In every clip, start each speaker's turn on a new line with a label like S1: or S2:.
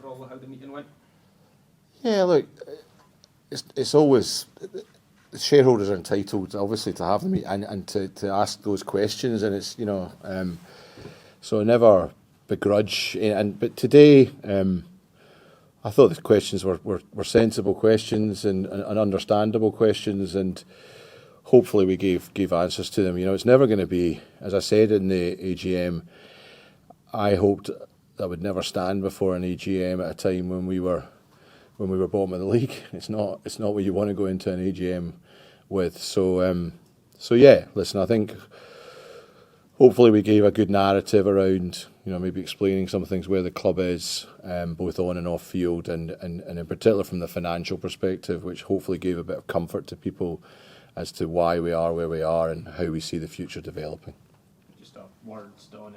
S1: overall how the meeting went?
S2: Yeah, look, it's always the shareholders are entitled, obviously, to have the meeting and to ask those questions, and it's so I never begrudge. But today, I thought the questions were sensible questions and understandable questions, and hopefully we gave answers to them. It's never going to be, as I said in the AGM, I hoped I would never stand before an AGM at a time when we were bottom of the league. It's not what you want to go into an AGM with. So yeah, listen, I think hopefully we gave a good narrative around, maybe explaining some things where the club is, both on and off field, and in particular from the financial perspective, which hopefully gave a bit of comfort to people as to why we are where we are and how we see the future developing.
S1: Just a word on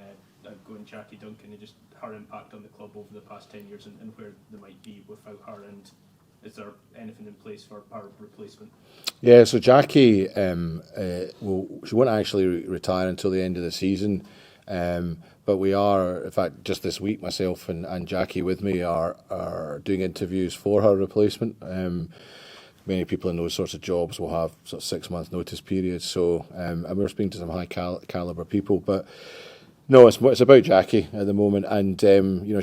S1: going Jackie Duncan, and just her impact on the club over the past 10 years and where they might be without her, and is there anything in place for her replacement?
S2: Yeah, so Jackie, she won't actually retire until the end of the season, but we are, in fact, just this week, myself and Jackie with me are doing interviews for her replacement. Many people in those sorts of jobs will have sort of 6-month notice periods, so and we're speaking to some high caliber people, but no, it's about Jackie at the moment, and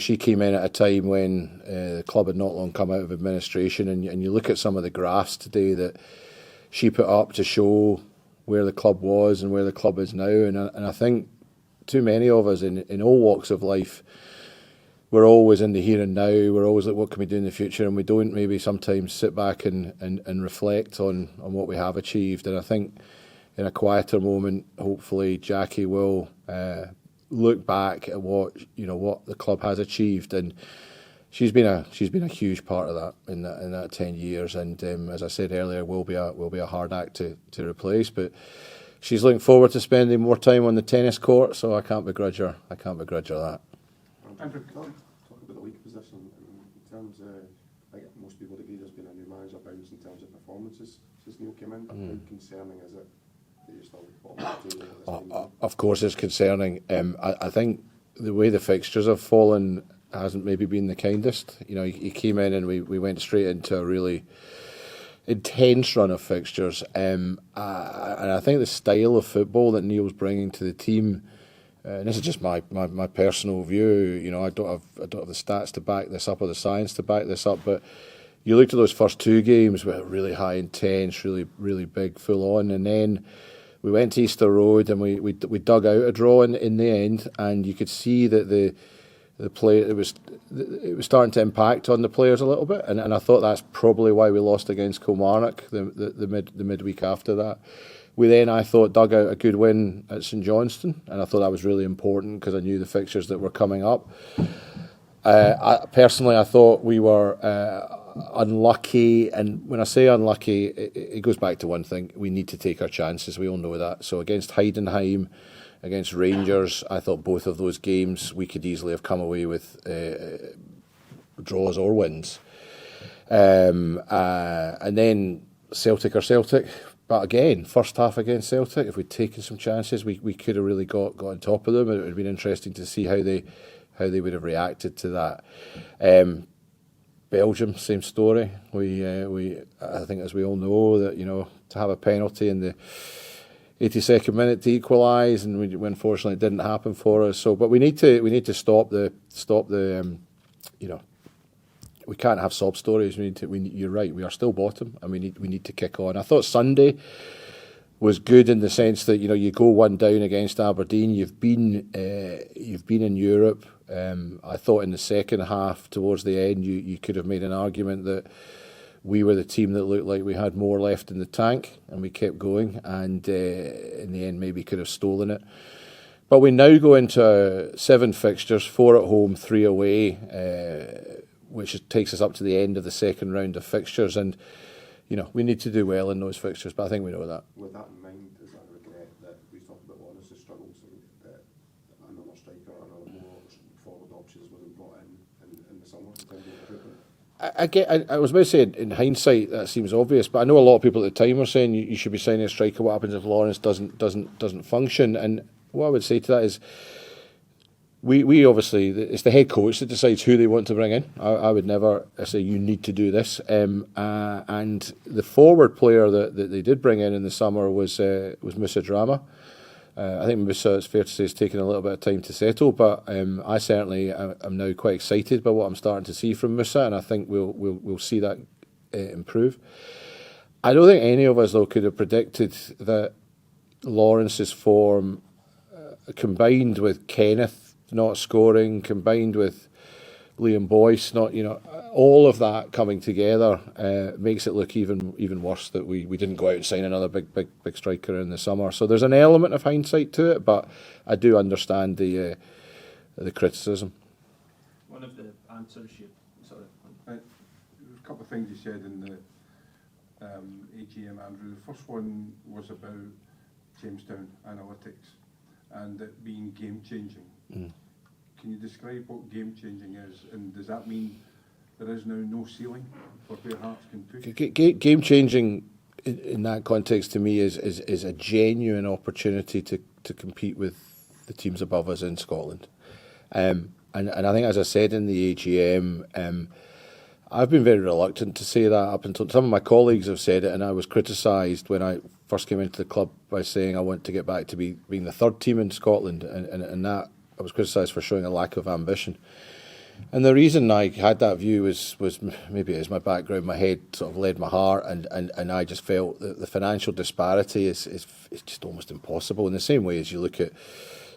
S2: she came in at a time when the club had not long come out of administration, and you look at some of the graphs today that she put up to show where the club was and where the club is now, and I think too many of us in all walks of life, we're always in the here and now. We're always like, what can we do in the future? And we don't maybe sometimes sit back and reflect on what we have achieved. And I think in a quieter moment, hopefully Jackie will look back at what the club has achieved. And she's been a huge part of that in that 10 years. And as I said earlier, will be a hard act to replace. But she's looking forward to spending more time on the tennis court, so I can't begrudge her that.
S3: Andrew, talk about the league position in terms of, I think most people agree there's been a new manager bounce in terms of performances since Neil came in, but how concerning is it that you're still bottom of the table?
S2: Of course it's concerning. I think the way the fixtures have fallen hasn't maybe been the kindest. He came in and we went straight into a really intense run of fixtures, and I think the style of football that Neil's bringing to the team, and this is just my personal view. I don't have the stats to back this up or the science to back this up, but you looked at those first 2 games with really high intense, really big, full on, and then we went to Easter Road and we dug out a draw in the end, and you could see that the play it was starting to impact on the players a little bit, and I thought that's probably why we lost against Kilmarnock the midweek after that. We then, I thought, dug out a good win at St Johnstone, and I thought that was really important because I knew the fixtures that were coming up. Personally, I thought we were unlucky, and when I say unlucky, it goes back to one thing: we need to take our chances. We all know that. So against Heidenheim, against Rangers, I thought both of those games we could easily have come away with draws or wins. And then Celtic are Celtic. But again, first half against Celtic, if we'd taken some chances, we could have really got on top of them. It would have been interesting to see how they would have reacted to that. Belgium, same story. I think, as we all know, that to have a penalty in the 82nd minute to equalise, and unfortunately it didn't happen for us. So, but we need to stop the we can't have sob stories. You're right. We are still bottom, and we need to kick on. I thought Sunday was good in the sense that you go one down against Aberdeen. You've been in Europe. I thought in the second half, towards the end, you could have made an argument that we were the team that looked like we had more left in the tank, and we kept going. And in the end, maybe could have stolen it. But we now go into 7 fixtures, 4 at home, 3 away. Which takes us up to the end of the second round of fixtures, and we need to do well in those fixtures. But I think we know that.
S3: With that in mind, is that a regret that we talked about Lawrence's struggles, that another striker, another more forward options wasn't brought in the summer in terms of recruitment?
S2: I was about to say, in hindsight, that seems obvious, but I know a lot of people at the time were saying you should be signing a striker. What happens if Lawrence doesn't function? And what I would say to that is, we obviously, it's the head coach that decides who they want to bring in. I would never say you need to do this. And the forward player that they did bring in the summer was Musa Drama. I think Musa, it's fair to say, has taken a little bit of time to settle, but I certainly am now quite excited by what I'm starting to see from Musa, and I think we'll see that improve. I don't think any of us, though, could have predicted that Lawrence's form, combined with Kenneth not scoring, combined with Liam Boyce not, all of that coming together makes it look even worse that we didn't go out and sign another big striker in the summer. So there's an element of hindsight to it, but I do understand the criticism.
S1: One of the answers
S4: a couple of things you said in the AGM, Andrew. The first one was about Jamestown analytics and it being game-changing. Can you describe what game-changing is, and does that mean there is now no ceiling for where Hearts can push?
S2: Game-changing in that context to me is a genuine opportunity to compete with the teams above us in Scotland. And I think, as I said in the AGM, I've been very reluctant to say that up until some of my colleagues have said it, and I was criticised when I first came into the club by saying I want to get back to being the third team in Scotland, and that I was criticised for showing a lack of ambition. And the reason I had that view was maybe it is my background, my head sort of led my heart, and I just felt that the financial disparity is just almost impossible. In the same way as you look at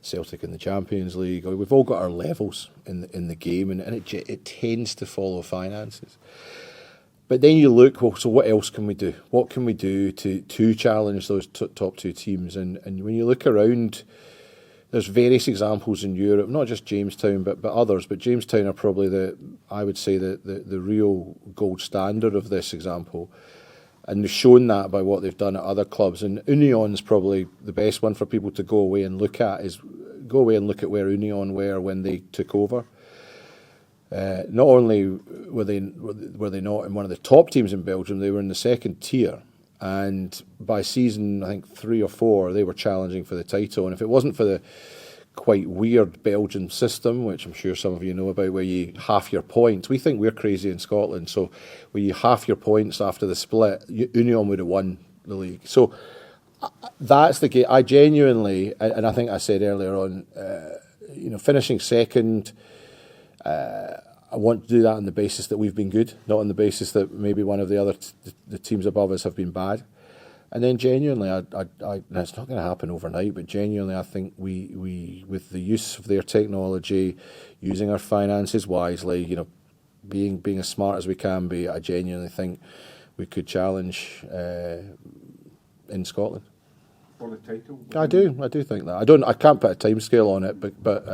S2: Celtic in the Champions League, we've all got our levels in the game, and it tends to follow finances. But then you look, well, so what else can we do? What can we do to challenge those top two teams? And when you look around, there's various examples in Europe, not just Jamestown, but others. But Jamestown are probably I would say the real gold standard of this example. And they've shown that by what they've done at other clubs. And Union's probably the best one for people to go away and look at where Union were when they took over. Not only were they not in one of the top teams in Belgium, they were in the second tier. And by season, I think 3 or 4, they were challenging for the title. And if it wasn't for the quite weird Belgian system, which I'm sure some of you know about, where you half your points, we think we're crazy in Scotland. So where you half your points after the split, Union would have won the league. So that's the game. I genuinely, and I think I said earlier on, finishing second, I want to do that on the basis that we've been good, not on the basis that maybe one of the other the teams above us have been bad. And then genuinely, now it's not going to happen overnight, but genuinely I think we with the use of their technology, using our finances wisely, being as smart as we can be, I genuinely think we could challenge in Scotland.
S4: For the title?
S2: I do think that. I can't put a timescale on it, but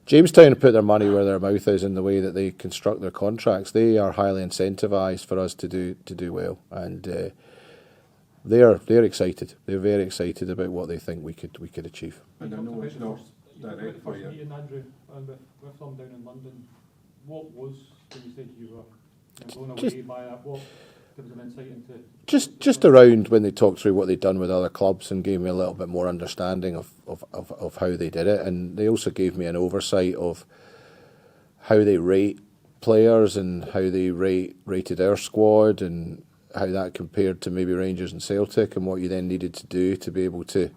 S2: Jamestown put their money where their mouth is in the way that they construct their contracts. They are highly incentivised for us to do well, and they're excited. They're very excited about what they think we could achieve.
S4: And I know it's not direct for you.
S5: Meeting, Andrew, with them down in London, what was when you said you were blown away by that? What give us an insight into?
S2: Just around when they talked through what they'd done with other clubs and gave me a little bit more understanding of how they did it, and they also gave me an oversight of how they rate players and how they rated our squad and how that compared to maybe Rangers and Celtic, and what you then needed to do to be able to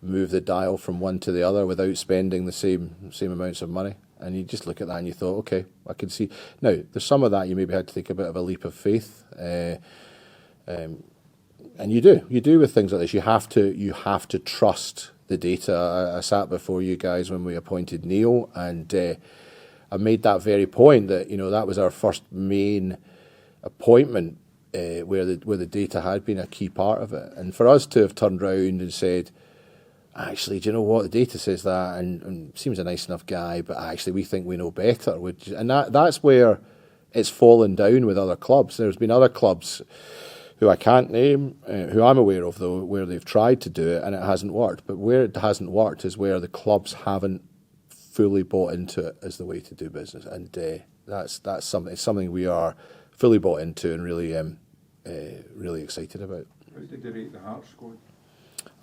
S2: move the dial from one to the other without spending the same amounts of money. And you just look at that and you thought, okay, I can see. Now, there's some of that you maybe had to take a bit of a leap of faith. And you do with things like this. You have to trust the data. I sat before you guys when we appointed Neil, and I made that very point that that was our first main appointment where the data had been a key part of it. And for us to have turned round and said, actually, do you know what, the data says that, and seems a nice enough guy, but actually we think we know better. And that's where it's fallen down with other clubs. There's been other clubs who I can't name, who I'm aware of though, where they've tried to do it and it hasn't worked. But where it hasn't worked is where the clubs haven't fully bought into it as the way to do business. And that's something we are fully bought into and really excited about.
S4: How did they rate the Hearts squad?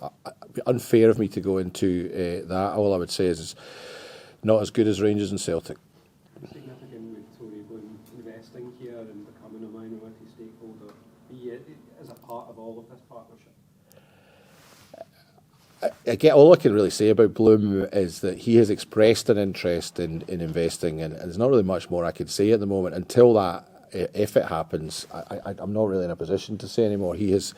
S2: It'd be unfair of me to go into that. All I would say is not as good as Rangers and Celtic.
S6: Significant with Tony Bloom investing here and becoming a minority stakeholder. He is a part of all of this partnership.
S2: Again, all I can really say about Bloom is that he has expressed an interest in investing, and there's not really much more I could say at the moment. Until that, if it happens, I'm not really in a position to say anymore. He has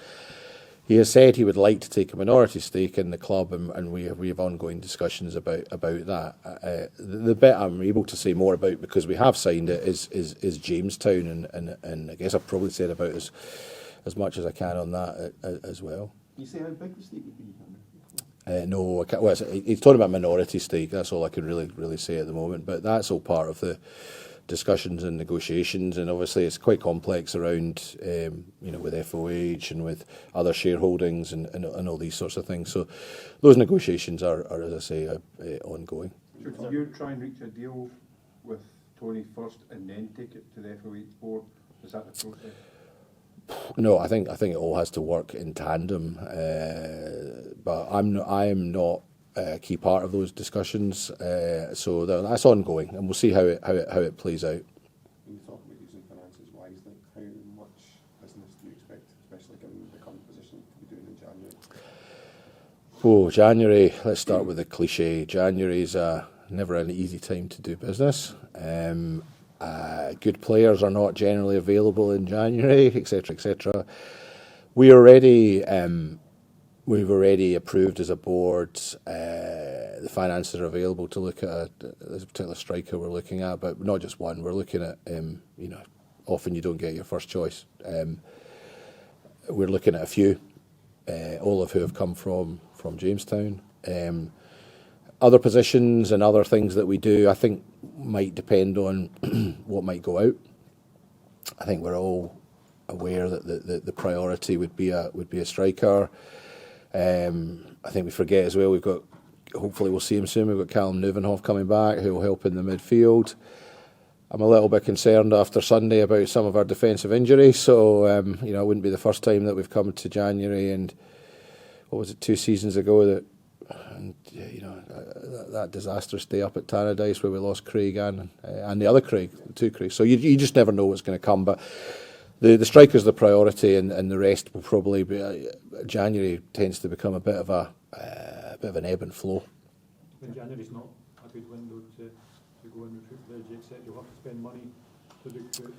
S2: said he would like to take a minority stake in the club, and we have ongoing discussions about that. The bit I'm able to say more about, because we have signed it, is Jamestown, and I guess I've probably said about as much as I can on that as well.
S3: Can you say how big the stake would be?
S2: No, I can't, well, he's talking about minority stake. That's all I can really say at the moment. But that's all part of the discussions and negotiations, and obviously it's quite complex around, with FOH and with other shareholdings and all these sorts of things. So those negotiations are as I say, ongoing.
S4: So do you try and reach a deal with Tony first and then take it to the FOH board? Is that the process?
S2: No, I think it all has to work in tandem. But I am not a key part of those discussions. So that's ongoing, and we'll see how it plays out.
S3: When you talk about using finances wisely, how much business do you expect, especially given the current position, to be doing in January?
S2: Oh, January. Let's start with the cliche. January's never an easy time to do business. Good players are not generally available in January, etc., etc. We've already approved as a board the finances are available to look at. There's a particular striker we're looking at, but not just one. We're looking at, often you don't get your first choice. We're looking at a few, all of who have come from Jamestown. Other positions and other things that we do, I think, might depend on what might go out. I think we're all aware that the priority would be a striker. I think we forget as well, hopefully we'll see him soon, we've got Callum Neuvenhoff coming back who will help in the midfield. I'm a little bit concerned after Sunday about some of our defensive injuries, so it wouldn't be the first time that we've come to January, and what was it, 2 seasons ago that disastrous day up at Tannadice where we lost Craig and the other Craig, the 2 Craigs. So you just never know what's going to come, but the striker's the priority, and the rest will probably be. January tends to become a bit of an ebb and flow.
S5: When January's not a good window to go and recruit players, you accept you'll have to spend money to recruit.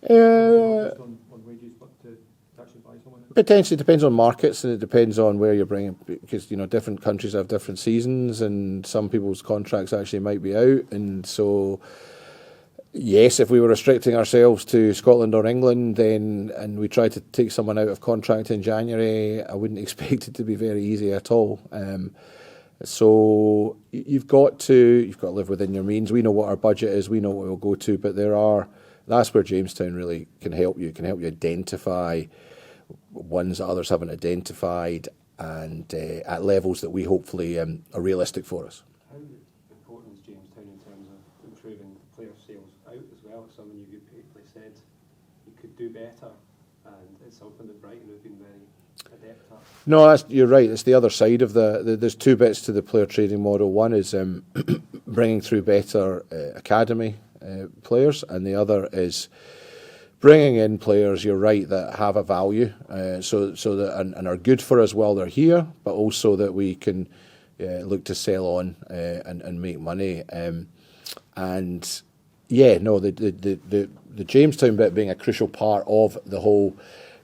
S5: Not just on wages, but to actually buy someone.
S2: Potentially, it depends on markets, and it depends on where you're bringing, because different countries have different seasons, and some people's contracts actually might be out, and so. Yes, if we were restricting ourselves to Scotland or England, and we tried to take someone out of contract in January, I wouldn't expect it to be very easy at all. So you've got to live within your means. We know what our budget is, we know what we'll go to, but that's where Jamestown really can help you. It can help you identify ones that others haven't identified, and at levels that we hopefully are realistic for us.
S6: How important is Jamestown in terms of improving player sales out as well? Someone you repeatedly said you could do better, and it's something that Brighton have been very adept at.
S2: No, you're right. It's the other side of there's 2 bits to the player trading model. One is bringing through better academy players, and the other is bringing in players, you're right, that have a value, so that and are good for us while they're here, but also that we can look to sell on and make money. And yeah, no, the Jamestown bit being a crucial part of the whole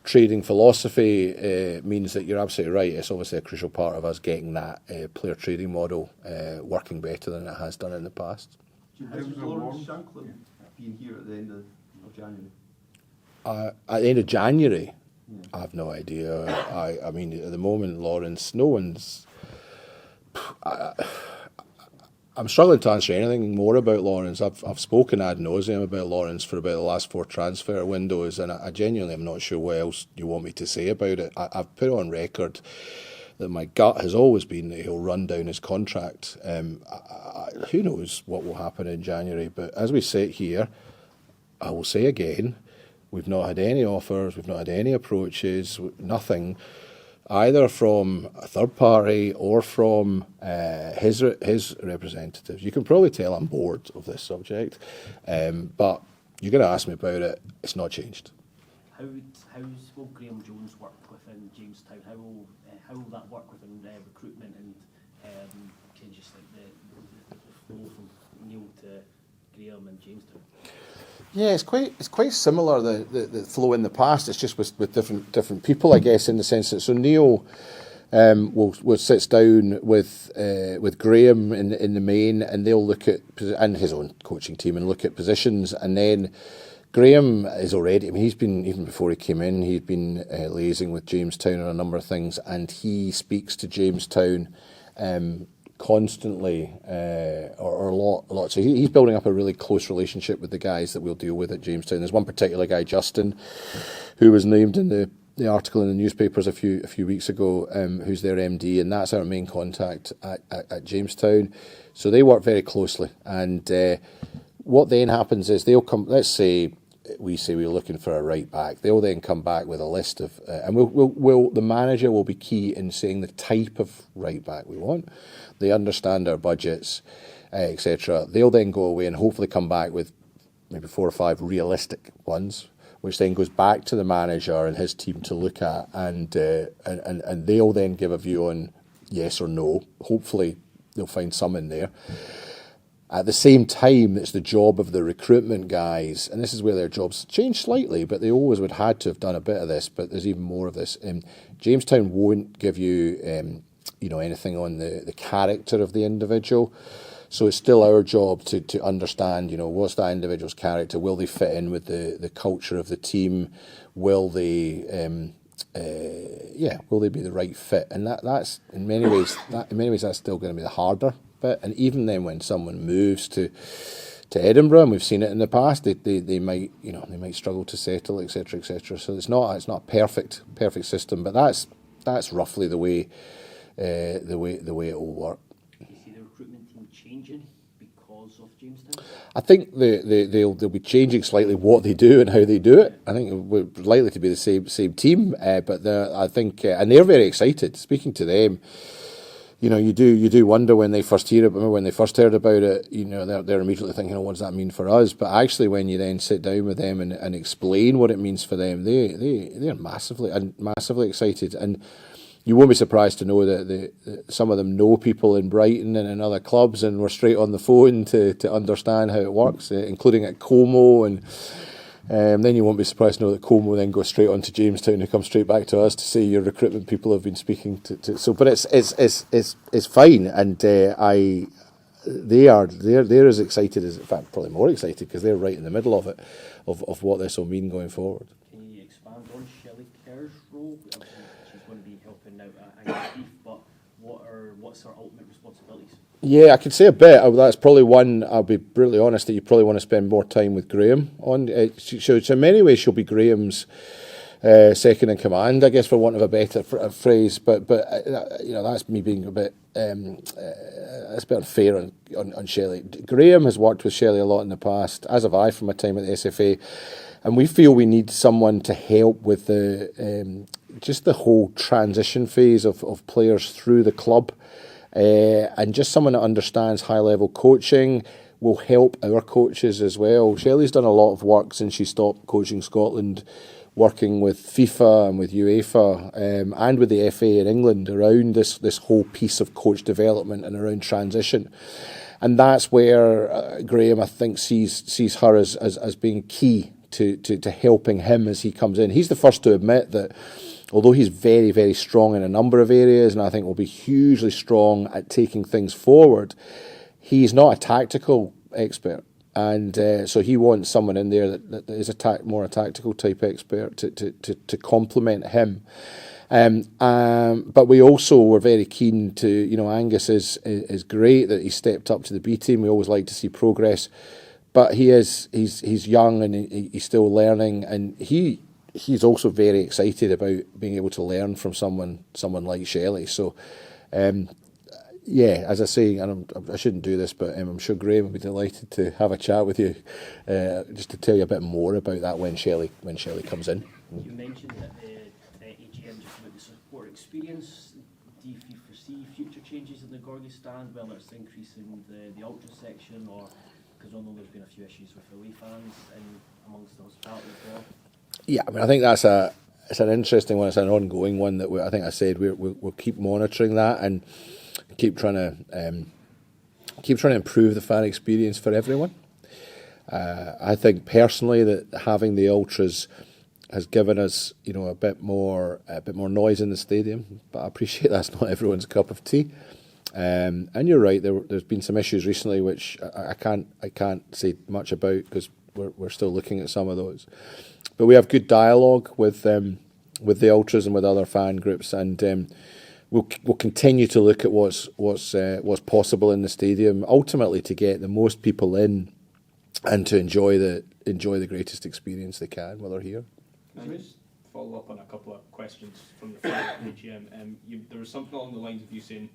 S2: trading philosophy means that you're absolutely right. It's obviously a crucial part of us getting that player trading model working better than it has done in the past.
S7: Has Lawrence Shanklin been here at the end of January?
S2: At the end of January, I have no idea. I mean, at the moment, Lawrence, no one's. I'm struggling to answer anything more about Lawrence. I've spoken ad nauseum about Lawrence for about the last 4 transfer windows, and I genuinely am not sure what else you want me to say about it. I've put on record that my gut has always been that he'll run down his contract. Who knows what will happen in January? But as we sit here, I will say again, we've not had any offers, we've not had any approaches, nothing. either from a third party or from his representatives. You can probably tell I'm bored of this subject, but you're going to ask me about it. It's not changed.
S8: How will Graham Jones work within Jamestown? How will that work within recruitment and kind of just like the flow from Neil to Graham and Jamestown?
S2: Yeah, it's quite similar, the flow in the past. It's just with different people, I guess, in the sense that so Neil will sits down with Graham in the main, and they'll look at, and his own coaching team, and look at positions, and then Graham is already, I mean, he's been, even before he came in, he'd been liaising with Jamestown on a number of things, and he speaks to Jamestown constantly, or a lot. So he's building up a really close relationship with the guys that we'll deal with at Jamestown. There's one particular guy, Justin, who was named in the article in the newspapers a few weeks ago, who's their MD, and that's our main contact at Jamestown. So they work very closely, and what then happens is they'll come. Let's say we're looking for a right back. They'll then come back with a list of, and the manager will be key in saying the type of right back we want. They understand our budgets, etc. They'll then go away and hopefully come back with maybe 4 or 5 realistic ones, which then goes back to the manager and his team to look at, and they'll then give a view on yes or no. Hopefully they'll find some in there. At the same time, it's the job of the recruitment guys, and this is where their jobs change slightly, but they always would had to have done a bit of this, but there's even more of this. Jamestown won't give you anything on the character of the individual, so it's still our job to understand, what's that individual's character? Will they fit in with the culture of the team? Will they will they be the right fit? And that's in many ways that's still going to be the harder bit. And even then, when someone moves to Edinburgh, and we've seen it in the past, they might struggle to settle, etc. So it's not a perfect system, but that's roughly the way it will work.
S8: Do you see the recruitment team changing because of Jamestown?
S2: I think they'll be changing slightly what they do and how they do it. I think we're likely to be the same team, but I think and they're very excited. Speaking to them, you do wonder when they first hear it. Remember when they first heard about it, they're immediately thinking, what does that mean for us? But actually, when you then sit down with them and explain what it means for them, they're massively excited. And you won't be surprised to know that some of them know people in Brighton and in other clubs, and we're straight on the phone to understand how it works, including at Como, and then you won't be surprised to know that Como then goes straight on to Jamestown and comes straight back to us to say your recruitment people have been speaking to. So, but it's fine, and they're as excited as, in fact, probably more excited because they're right in the middle of it, of what this will mean going forward.
S8: Can you expand on Shelley Kerr's role? She's going to be helping out at IFB, but what's her ultimate responsibilities?
S2: Yeah, I could say a bit. That's probably one, I'll be brutally honest, that you probably want to spend more time with Graham on. So in many ways, she'll be Graham's second in command, I guess, for want of a better phrase. But that's me being a bit that's a bit unfair on Shelley. Graham has worked with Shelley a lot in the past, as have I from my time at the SFA, and we feel we need someone to help with just the whole transition phase of players through the club. And just someone that understands high-level coaching will help our coaches as well. Shelley's done a lot of work since she stopped coaching Scotland, working with FIFA and with UEFA and with the FA in England around this whole piece of coach development and around transition. And that's where Graham, I think, sees her as being key to helping him as he comes in. He's the first to admit that although he's very, very strong in a number of areas, and I think will be hugely strong at taking things forward, he's not a tactical expert. And so he wants someone in there that is more a tactical type expert to complement him. But we also were very keen to, Angus is great that he stepped up to the B team. We always like to see progress. But he's young and he's still learning, and he's also very excited about being able to learn from someone like Shelley. So, as I say, and I shouldn't do this, but I'm sure Graham would be delighted to have a chat with you, just to tell you a bit more about that when Shelley comes in.
S8: You mentioned that the AGM just about the support experience, do you foresee future changes in the Gorgie stand, whether it's increasing the ultra section, or because I know there's been a few issues with away fans amongst the hospitality as well?
S2: Yeah, I mean, I think it's an interesting one. It's an ongoing one that I think I said we'll keep monitoring that and keep trying to improve the fan experience for everyone. I think personally that having the ultras has given us, a bit more noise in the stadium, but I appreciate that's not everyone's cup of tea. And you're right, there's been some issues recently which I can't say much about because we're still looking at some of those. But we have good dialogue with the ultras and with other fan groups, and we'll continue to look at what's possible in the stadium, ultimately to get the most people in and to enjoy the greatest experience they can while they're here.
S1: Can I just follow up on a couple of questions from the Friday AGM? There was something along the lines of you saying,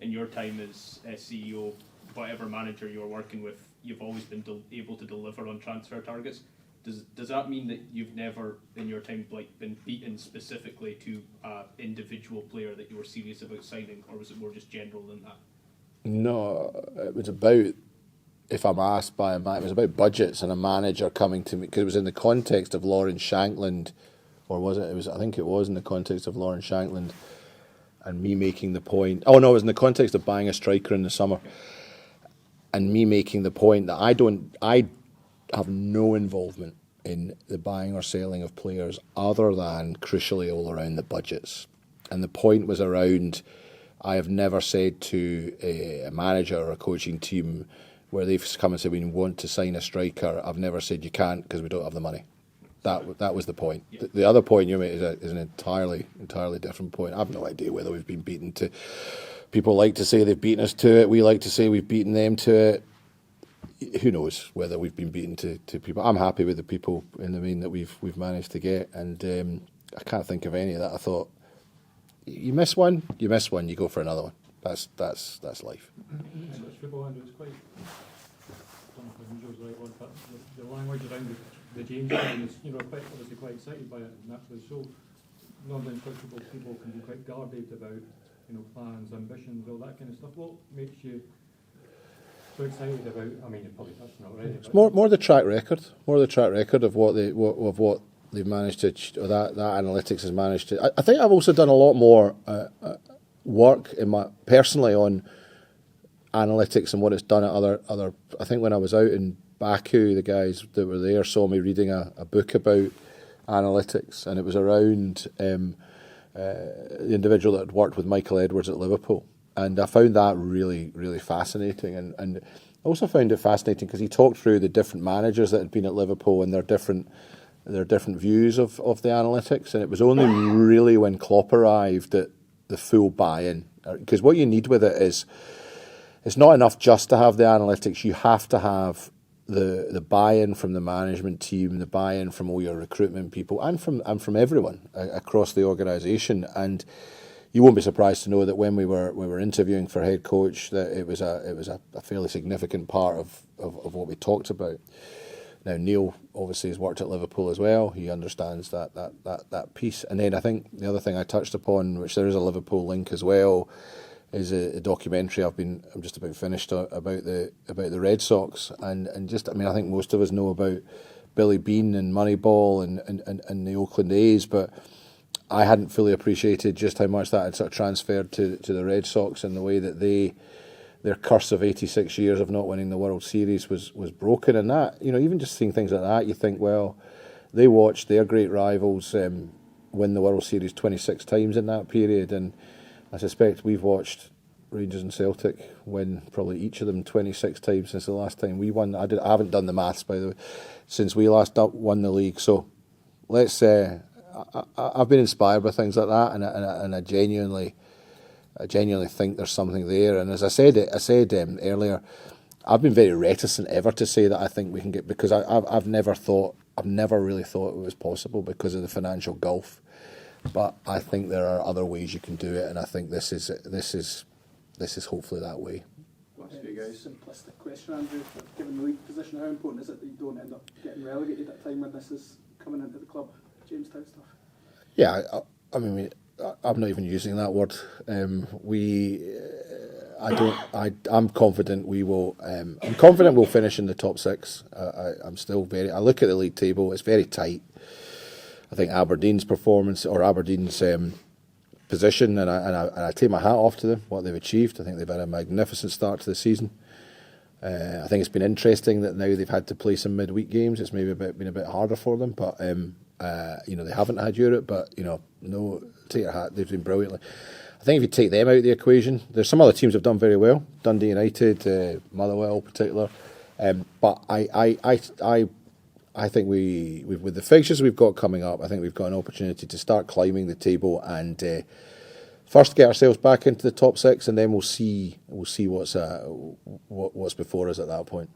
S1: in your time as CEO, whatever manager you're working with, you've always been able to deliver on transfer targets. Does that mean that you've never, in your time, been beaten specifically to an individual player that you were serious about signing, or was it more just general than that? No, it was about, if I'm asked by a man, it was about budgets and a manager coming to me, because it was in the context of Lawrence Shankland, or was it? I think it was in the context of Lawrence Shankland, and me making the point. Oh no, it was in the context of buying a striker in the summer, and me making the point that I have no involvement in the buying or selling of players other than crucially all around the budgets. And the point was around, I have never said to a manager or a coaching team where they've come and said we want to sign a striker, I've never said you can't because we don't have the money. That was the point. Yeah. The other point you made is an entirely different point. I have no idea whether we've been beaten to. People like to say they've beaten us to it. We like to say we've beaten them to it. Who knows whether we've been beaten to people. I'm happy with the people in the main that we've managed to get, and I can't think of any of that. I thought, you miss one, you go for another one. That's life.
S5: English football, Andrew, it's quite, I don't know if unusual is the right word, but the language around the James thing is, obviously quite excited by it, and naturally so. Normally in football people can be quite guarded about, plans, ambitions, all that kind of stuff. What makes you so excited about? I mean, you've probably touched on it already.
S2: It's more the track record of what they've managed to, or that analytics has managed to. I think I've also done a lot more work personally on analytics and what it's done at other. I think when I was out in Baku, the guys that were there saw me reading a book about analytics, and it was around the individual that had worked with Michael Edwards at Liverpool. And I found that really, really fascinating. And I also found it fascinating because he talked through the different managers that had been at Liverpool and their different views of the analytics. And it was only really when Klopp arrived that the full buy-in. Because what you need with it is, it's not enough just to have the analytics. You have to have the buy-in from the management team, the buy-in from all your recruitment people, and from everyone across the organisation. And you won't be surprised to know that when we were interviewing for head coach, that it was a fairly significant part of what we talked about. Now Neil obviously has worked at Liverpool as well. He understands that piece. And then I think the other thing I touched upon, which there is a Liverpool link as well, is a documentary I'm just about finished about the Red Sox, and just, I mean, I think most of us know about Billy Beane and Moneyball and the Oakland A's, but I hadn't fully appreciated just how much that had sort of transferred to the Red Sox, and the way that their curse of 86 years of not winning the World Series was broken. And that, even just seeing things like that, you think, well, they watched their great rivals win the World Series 26 times in that period, and I suspect we've watched Rangers and Celtic win probably each of them 26 times since the last time we won. I haven't done the maths, by the way, since we last won the league. So let's I've been inspired by things like that, and I genuinely think there's something there. And as I said earlier, I've been very reticent ever to say that I think we can get, because I've never really thought it was possible because of the financial gulf. But I think there are other ways you can do it, and I think this is hopefully that way.
S9: Last for you guys. Simplistic question, Andrew. Given the league position, how important is it that you don't end up getting relegated at a time when this is coming into the club, Jamestown stuff?
S2: Yeah, I mean, I'm not even using that word. I'm confident we will. I'm confident we'll finish in the top six. I'm still very. I look at the league table; it's very tight. I think Aberdeen's performance or Aberdeen's position, and I take my hat off to them what they've achieved. I think they've had a magnificent start to the season. I think it's been interesting that now they've had to play some midweek games. It's maybe been a bit harder for them, but they haven't had Europe. But no, take your hat. They've been brilliantly. I think if you take them out of the equation, there's some other teams that have done very well. Dundee United, Motherwell in particular. But I think with the fixtures we've got coming up, I think we've got an opportunity to start climbing the table and first get ourselves back into the top six, and then we'll see what's before us at that point.